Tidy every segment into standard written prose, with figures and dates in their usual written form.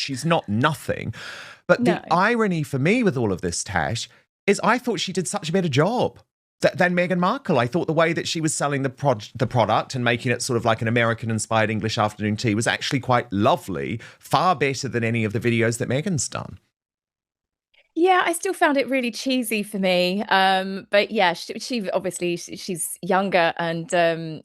She's not nothing. But No. the irony for me with all of this, Tash, is I thought she did such a better job than Meghan Markle. I thought the way that she was selling the product and making it sort of like an American-inspired English afternoon tea was actually quite lovely, far better than any of the videos that Meghan's done. Yeah, I still found it really cheesy for me. But yeah, she obviously she's younger, and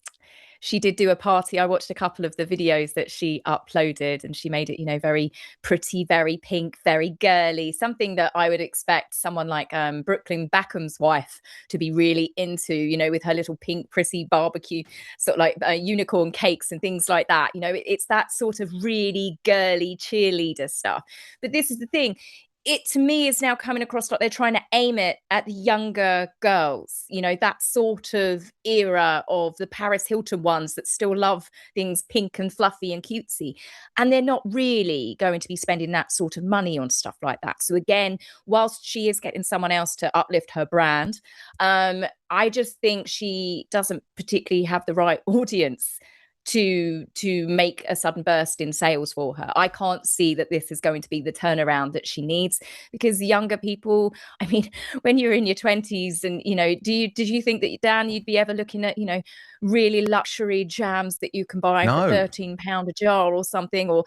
she did do a party. I watched a couple of the videos that she uploaded, and she made it, very pretty, very pink, very girly, something that I would expect someone like Brooklyn Beckham's wife to be really into, with her little pink, pretty barbecue, sort of like unicorn cakes and things like that. It's that sort of really girly cheerleader stuff. But this is the thing. It to me is now coming across like they're trying to aim it at the younger girls, that sort of era of the Paris Hilton ones that still love things pink and fluffy and cutesy. And they're not really going to be spending that sort of money on stuff like that. So again, whilst she is getting someone else to uplift her brand, I just think she doesn't particularly have the right audience to make a sudden burst in sales for her. I can't see that this is going to be the turnaround that she needs, because the younger people, I mean, when you're in your 20s and, did you think that, Dan, you'd be ever looking at, really luxury jams that you can buy for £13 a jar or something, or,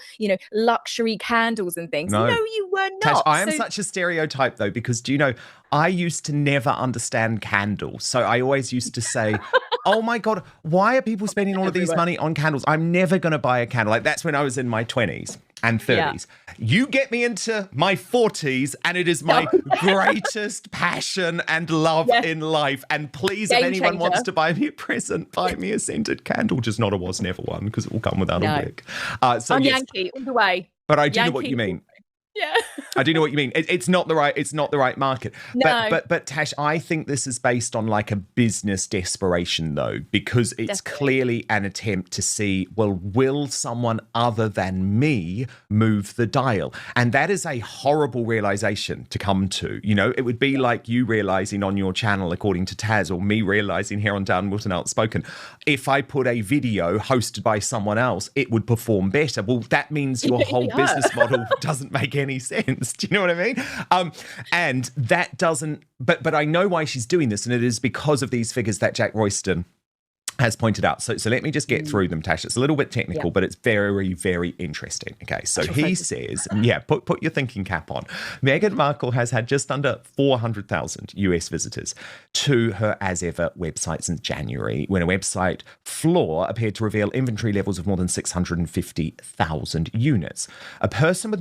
luxury candles and things? No, you were not. Tash, I am such a stereotype, though, because do you know, I used to never understand candles. So I always used to say, oh my God, why are people spending all of these money on candles? I'm never going to buy a candle. Like, that's when I was in my 20s and 30s. Yeah. You get me into my 40s and it is my greatest passion and love in life. And please, if anyone wants to buy me a present, buy me a scented candle. Just not a was never one, because it will come without a wick. On Yankee, all the way. But I do know what you mean. Yeah. I do know what you mean. It's not the right market. No. But Tash, I think this is based on like a business desperation, though, because it's clearly an attempt to see, well, will someone other than me move the dial? And that is a horrible realization to come to. It would be like you realizing on your channel, according to Taz, or me realizing here on Down Wilton Outspoken, if I put a video hosted by someone else, it would perform better. Well, that means your whole business model doesn't make any sense. Do you know what I mean? And that doesn't, but I know why she's doing this, and it is because of these figures that Jack Royston has pointed out. So let me just get through them, Tash. It's a little bit technical, but it's very, very interesting. Okay, so he says, put your thinking cap on. Meghan Markle has had just under 400,000 US visitors to her As Ever website since January, when a website floor appeared to reveal inventory levels of more than 650,000 units. A person with